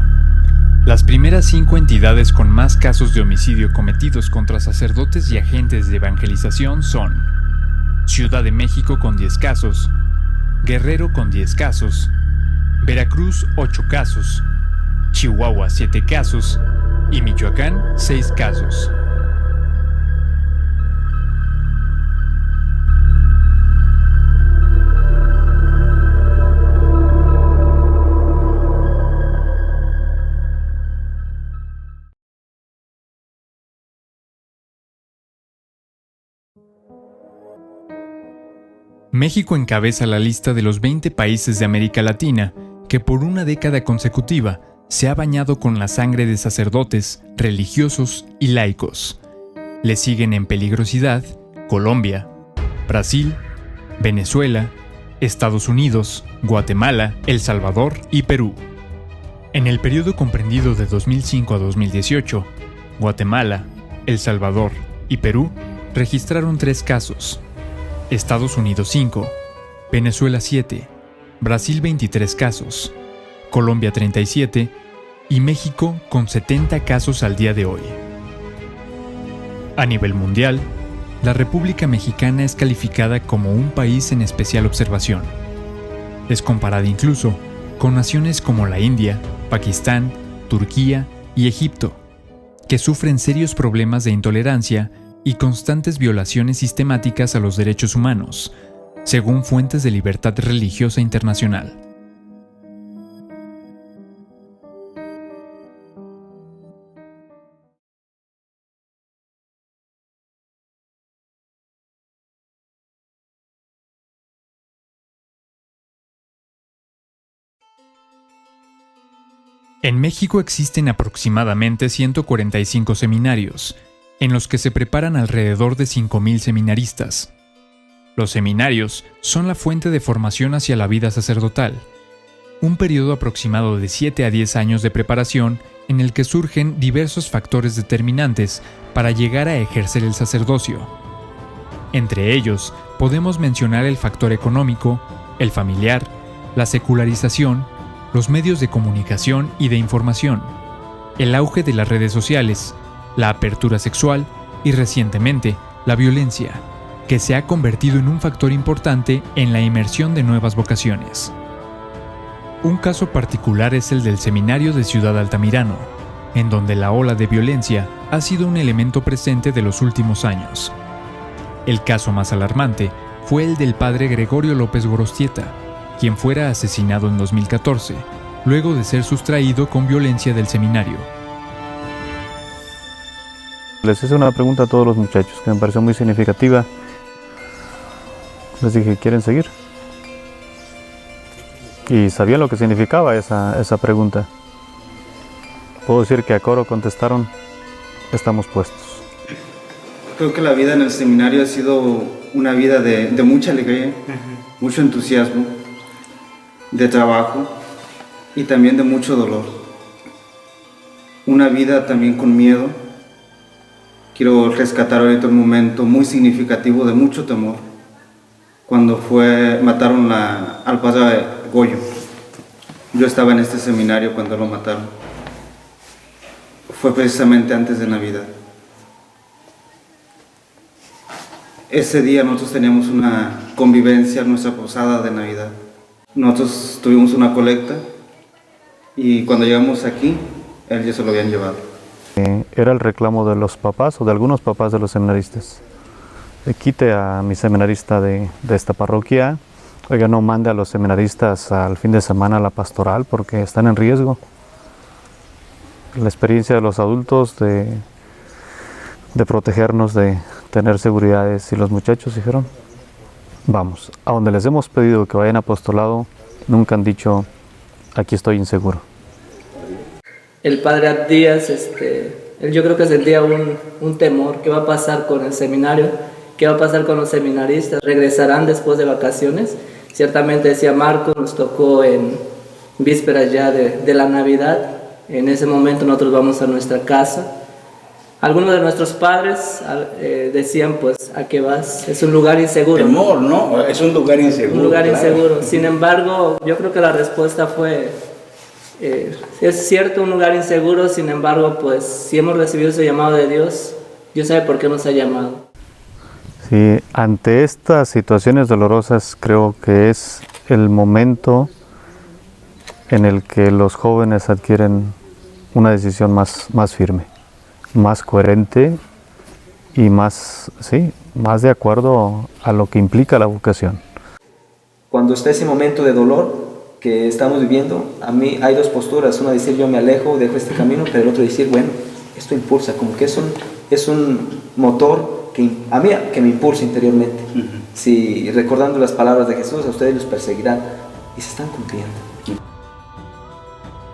Las primeras 5 entidades con más casos de homicidio cometidos contra sacerdotes y agentes de evangelización son Ciudad de México con 10 casos, Guerrero con 10 casos, Veracruz 8 casos, Chihuahua 7 casos y Michoacán 6 casos. México encabeza la lista de los 20 países de América Latina que por una década consecutiva se ha bañado con la sangre de sacerdotes, religiosos y laicos. Le siguen en peligrosidad Colombia, Brasil, Venezuela, Estados Unidos, Guatemala, El Salvador y Perú. En el periodo comprendido de 2005 a 2018, Guatemala, El Salvador y Perú registraron 3 casos. Estados Unidos 5, Venezuela 7, Brasil 23 casos, Colombia 37 y México con 70 casos al día de hoy. A nivel mundial, la República Mexicana es calificada como un país en especial observación. Es comparada incluso con naciones como la India, Pakistán, Turquía y Egipto, que sufren serios problemas de intolerancia y constantes violaciones sistemáticas a los derechos humanos, según fuentes de libertad religiosa internacional. En México existen aproximadamente 145 seminarios, en los que se preparan alrededor de 5,000 seminaristas. Los seminarios son la fuente de formación hacia la vida sacerdotal, un periodo aproximado de 7 a 10 años de preparación en el que surgen diversos factores determinantes para llegar a ejercer el sacerdocio. Entre ellos, podemos mencionar el factor económico, el familiar, la secularización, los medios de comunicación y de información, el auge de las redes sociales, la apertura sexual y recientemente la violencia, que se ha convertido en un factor importante en la inmersión de nuevas vocaciones. Un caso particular es el del Seminario de Ciudad Altamirano, en donde la ola de violencia ha sido un elemento presente de los últimos años. El caso más alarmante fue el del padre Gregorio López Gorostieta, quien fuera asesinado en 2014, luego de ser sustraído con violencia del seminario. Les hice una pregunta a todos los muchachos que me pareció muy significativa. Les dije, ¿quieren seguir? Y sabían lo que significaba esa pregunta. Puedo decir que a coro contestaron, estamos puestos. Creo que la vida en el seminario ha sido una vida de mucha alegría, mucho entusiasmo, de trabajo y también de mucho dolor. Una vida también con miedo. Quiero rescatar ahorita un momento muy significativo de mucho temor, cuando mataron al padre Goyo. Yo estaba en este seminario cuando lo mataron. Fue precisamente antes de Navidad. ese día nosotros teníamos una convivencia, nuestra posada de Navidad. Nosotros tuvimos una colecta y cuando llegamos aquí, él ya se lo habían llevado. Era el reclamo de los papás o de algunos papás de los seminaristas. Quite a mi seminarista de esta parroquia, oiga, no mande a los seminaristas al fin de semana a la pastoral porque están en riesgo. La experiencia de los adultos de protegernos, de tener seguridades, y los muchachos dijeron, vamos, a donde les hemos pedido que vayan a apostolado, nunca han dicho, aquí estoy inseguro. El padre Abdías, él yo creo que sentía un temor, ¿qué va a pasar con el seminario? ¿Qué va a pasar con los seminaristas? ¿Regresarán después de vacaciones? Ciertamente decía Marco, nos tocó en vísperas ya de la Navidad. En ese momento nosotros vamos a nuestra casa. Algunos de nuestros padres decían, pues, ¿a qué vas? Es un lugar inseguro. Temor, ¿no? Es un lugar inseguro. Un lugar claro. inseguro. Sin embargo, yo creo que la respuesta fue, es cierto, un lugar inseguro, sin embargo, pues, si hemos recibido ese llamado de Dios, Dios sabe por qué nos ha llamado. Sí, ante estas situaciones dolorosas creo que es el momento en el que los jóvenes adquieren una decisión más firme, más coherente y más de acuerdo a lo que implica la vocación. Cuando está ese momento de dolor que estamos viviendo, a mí hay dos posturas, una decir yo me alejo, dejo este camino, pero el otro decir, bueno, esto impulsa, como que es un motor que me impulsa interiormente. Si recordando las palabras de Jesús, a ustedes los perseguirán, y se están cumpliendo.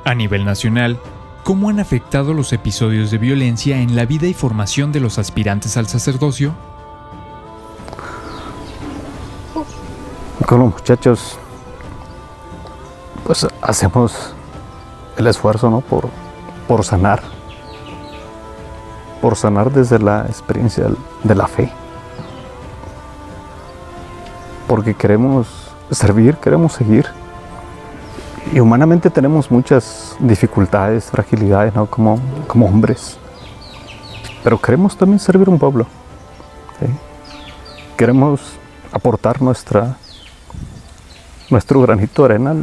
A nivel nacional, ¿cómo han afectado los episodios de violencia en la vida y formación de los aspirantes al sacerdocio? Con los muchachos, pues hacemos el esfuerzo, ¿no? por sanar desde la experiencia de la fe, porque queremos servir, queremos seguir, y humanamente tenemos muchas dificultades, fragilidades, ¿no? como hombres, pero queremos también servir a un pueblo, ¿sí? Queremos aportar nuestro granito de arena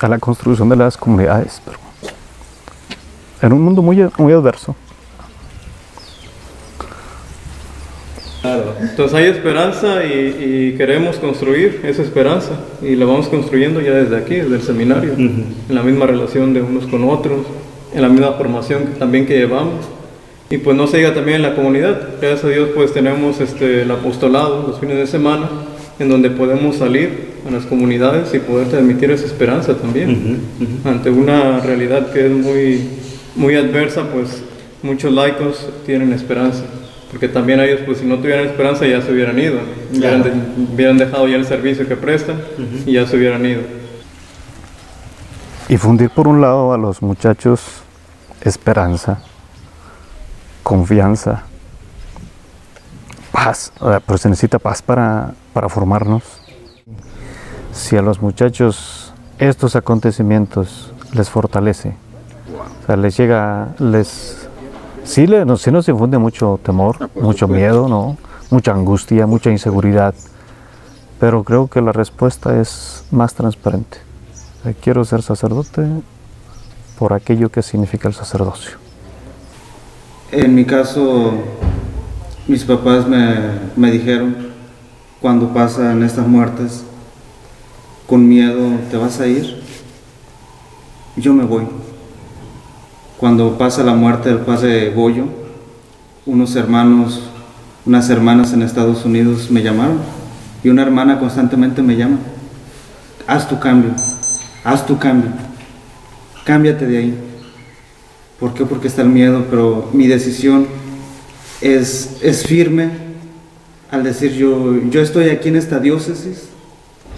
a la construcción de las comunidades, pero en un mundo muy adverso. Claro. Entonces hay esperanza y queremos construir esa esperanza y la vamos construyendo ya desde aquí, desde el seminario, en la misma relación de unos con otros, en la misma formación también que llevamos, y pues no se diga también en la comunidad. Gracias a Dios pues tenemos el apostolado los fines de semana en donde podemos salir a las comunidades y poder transmitir esa esperanza también. Ante una realidad que es muy adversa, pues muchos laicos tienen esperanza. Porque también ellos, pues si no tuvieran esperanza, ya se hubieran ido. Hubieran dejado ya el servicio que prestan y ya se hubieran ido. Y fundir por un lado a los muchachos esperanza, confianza, paz. Pero se necesita paz para formarnos. Si a los muchachos estos acontecimientos les fortalece, o sea, les llega, sí nos infunde mucho temor, mucho miedo, ¿no? Mucha angustia, mucha inseguridad, pero creo que la respuesta es más transparente. Quiero ser sacerdote por aquello que significa el sacerdocio. En mi caso, mis papás me dijeron, cuando pasan estas muertes, con miedo, ¿te vas a ir? Yo me voy. Cuando pasa la muerte del padre Goyo, unas hermanas en Estados Unidos me llamaron, y una hermana constantemente me llama, haz tu cambio, cámbiate de ahí. ¿Por qué? Porque está el miedo, pero mi decisión es firme al decir yo estoy aquí en esta diócesis,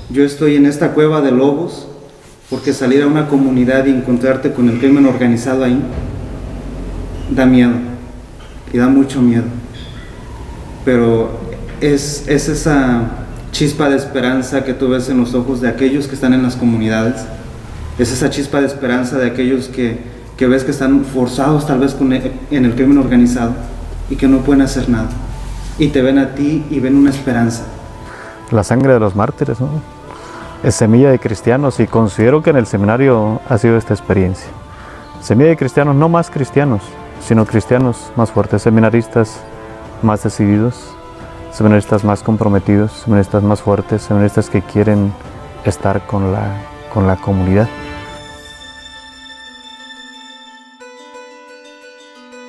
yo estoy en esta cueva de lobos, porque salir a una comunidad y encontrarte con el crimen organizado ahí da miedo, y da mucho miedo, pero es esa chispa de esperanza que tú ves en los ojos de aquellos que están en las comunidades, es esa chispa de esperanza de aquellos que ves que están forzados tal vez en el crimen organizado y que no pueden hacer nada, y te ven a ti y ven una esperanza. La sangre de los mártires, ¿no? Es semilla de cristianos, y considero que en el seminario ha sido esta experiencia. Semilla de cristianos, no más cristianos, sino cristianos más fuertes, seminaristas más decididos, seminaristas más comprometidos, seminaristas más fuertes, seminaristas que quieren estar con la comunidad.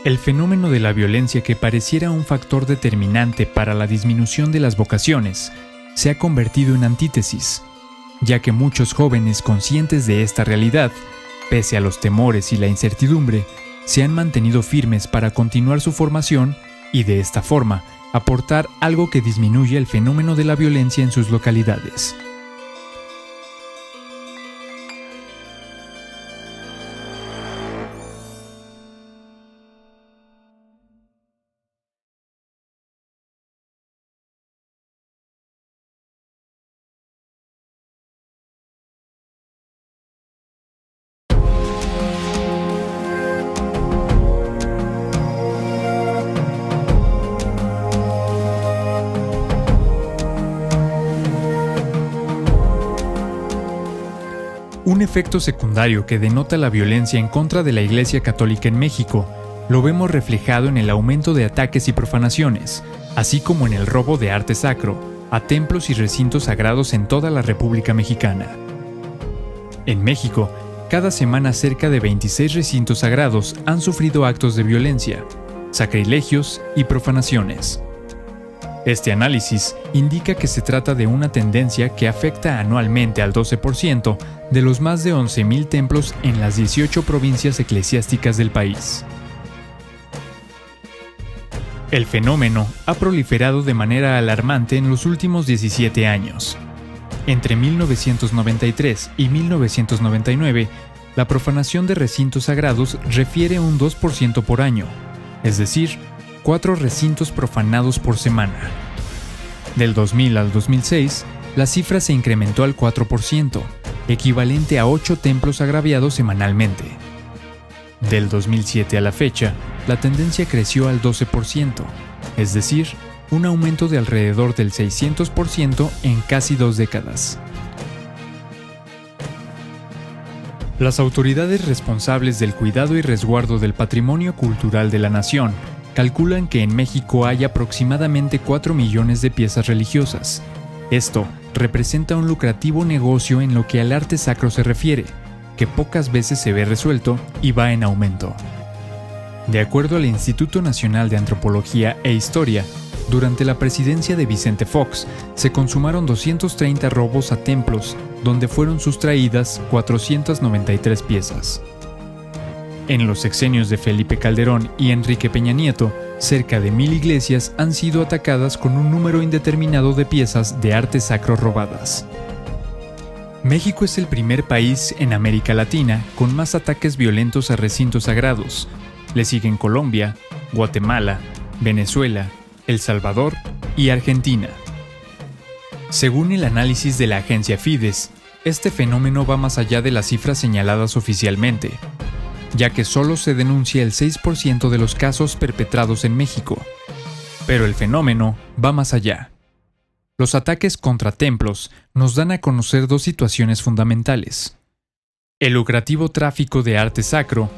El fenómeno de la violencia, que pareciera un factor determinante para la disminución de las vocaciones, se ha convertido en antítesis, ya que muchos jóvenes conscientes de esta realidad, pese a los temores y la incertidumbre, se han mantenido firmes para continuar su formación y, de esta forma, aportar algo que disminuya el fenómeno de la violencia en sus localidades. Un efecto secundario que denota la violencia en contra de la Iglesia Católica en México lo vemos reflejado en el aumento de ataques y profanaciones, así como en el robo de arte sacro a templos y recintos sagrados en toda la República Mexicana. En México, cada semana cerca de 26 recintos sagrados han sufrido actos de violencia, sacrilegios y profanaciones. Este análisis indica que se trata de una tendencia que afecta anualmente al 12% de los más de 11,000 templos en las 18 provincias eclesiásticas del país. El fenómeno ha proliferado de manera alarmante en los últimos 17 años. Entre 1993 y 1999, la profanación de recintos sagrados refiere un 2% por año, es decir, 4 recintos profanados por semana. Del 2000 al 2006, la cifra se incrementó al 4%, equivalente a 8 templos agraviados semanalmente. Del 2007 a la fecha, la tendencia creció al 12%, es decir, un aumento de alrededor del 600% en casi 2 décadas. Las autoridades responsables del cuidado y resguardo del patrimonio cultural de la nación calculan que en México hay aproximadamente 4 millones de piezas religiosas. Esto representa un lucrativo negocio en lo que al arte sacro se refiere, que pocas veces se ve resuelto y va en aumento. De acuerdo al Instituto Nacional de Antropología e Historia, durante la presidencia de Vicente Fox, se consumaron 230 robos a templos, donde fueron sustraídas 493 piezas. En los sexenios de Felipe Calderón y Enrique Peña Nieto, cerca de 1,000 iglesias han sido atacadas con un número indeterminado de piezas de arte sacro robadas. México es el primer país en América Latina con más ataques violentos a recintos sagrados. Le siguen Colombia, Guatemala, Venezuela, El Salvador y Argentina. Según el análisis de la agencia Fides, este fenómeno va más allá de las cifras señaladas oficialmente, ya que solo se denuncia el 6% de los casos perpetrados en México. Pero el fenómeno va más allá. Los ataques contra templos nos dan a conocer 2 situaciones fundamentales: el lucrativo tráfico de arte sacro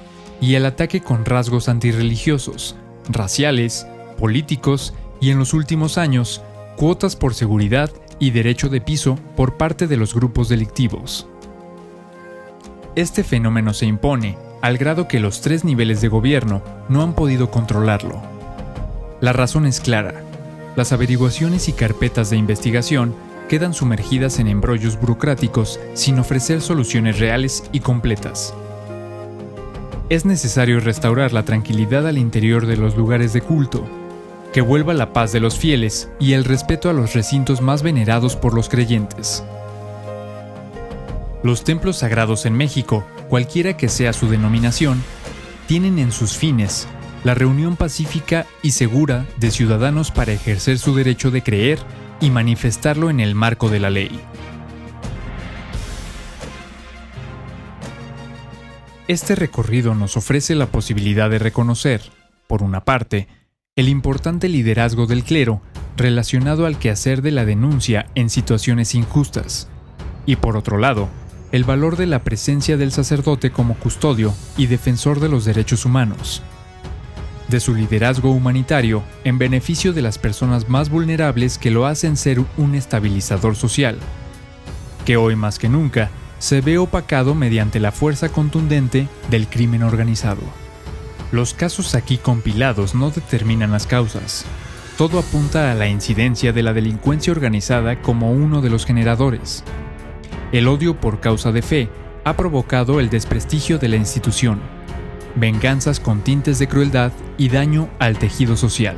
y el ataque con rasgos antirreligiosos, raciales, políticos y, en los últimos años, cuotas por seguridad y derecho de piso por parte de los grupos delictivos. Este fenómeno se impone al grado que los 3 niveles de gobierno no han podido controlarlo. La razón es clara: las averiguaciones y carpetas de investigación quedan sumergidas en embrollos burocráticos sin ofrecer soluciones reales y completas. Es necesario restaurar la tranquilidad al interior de los lugares de culto, que vuelva la paz de los fieles y el respeto a los recintos más venerados por los creyentes. Los templos sagrados en México, cualquiera que sea su denominación, tienen en sus fines la reunión pacífica y segura de ciudadanos para ejercer su derecho de creer y manifestarlo en el marco de la ley. Este recorrido nos ofrece la posibilidad de reconocer, por una parte, el importante liderazgo del clero relacionado al quehacer de la denuncia en situaciones injustas, y por otro lado, el valor de la presencia del sacerdote como custodio y defensor de los derechos humanos, de su liderazgo humanitario en beneficio de las personas más vulnerables que lo hacen ser un estabilizador social, que hoy más que nunca se ve opacado mediante la fuerza contundente del crimen organizado. Los casos aquí compilados no determinan las causas. Todo apunta a la incidencia de la delincuencia organizada como uno de los generadores. El odio por causa de fe ha provocado el desprestigio de la institución, venganzas con tintes de crueldad y daño al tejido social.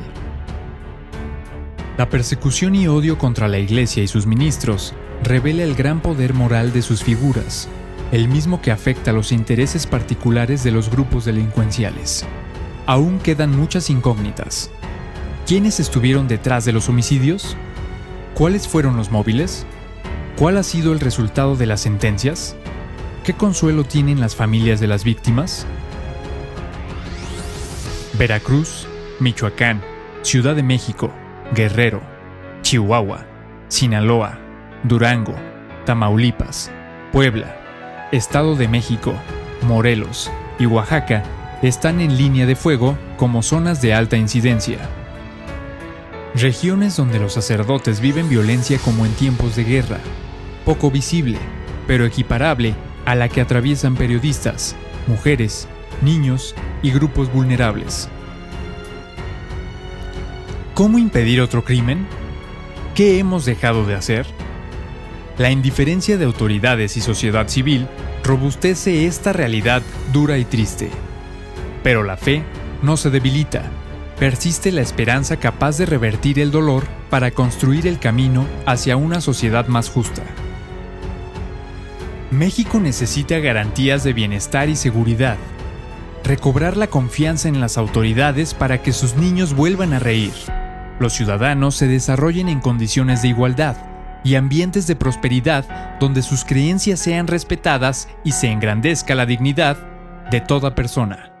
La persecución y odio contra la Iglesia y sus ministros revela el gran poder moral de sus figuras, el mismo que afecta a los intereses particulares de los grupos delincuenciales. Aún quedan muchas incógnitas. ¿Quiénes estuvieron detrás de los homicidios? ¿Cuáles fueron los móviles? ¿Cuál ha sido el resultado de las sentencias? ¿Qué consuelo tienen las familias de las víctimas? Veracruz, Michoacán, Ciudad de México, Guerrero, Chihuahua, Sinaloa, Durango, Tamaulipas, Puebla, Estado de México, Morelos y Oaxaca están en línea de fuego como zonas de alta incidencia. Regiones donde los sacerdotes viven violencia como en tiempos de guerra, poco visible, pero equiparable a la que atraviesan periodistas, mujeres, niños y grupos vulnerables. ¿Cómo impedir otro crimen? ¿Qué hemos dejado de hacer? La indiferencia de autoridades y sociedad civil robustece esta realidad dura y triste. Pero la fe no se debilita. Persiste la esperanza capaz de revertir el dolor para construir el camino hacia una sociedad más justa. México necesita garantías de bienestar y seguridad. Recobrar la confianza en las autoridades para que sus niños vuelvan a reír. Los ciudadanos se desarrollen en condiciones de igualdad y ambientes de prosperidad donde sus creencias sean respetadas y se engrandezca la dignidad de toda persona.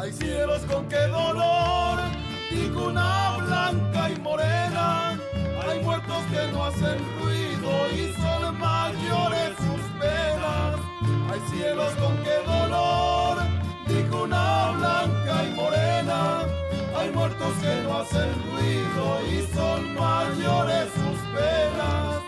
Hay cielos con qué dolor, y cuna blanca y morena. Hay muertos que no hacen ruido y son mayores sus penas. Hay cielos con qué dolor, y cuna blanca y morena. Hay muertos que no hacen ruido y son mayores sus penas.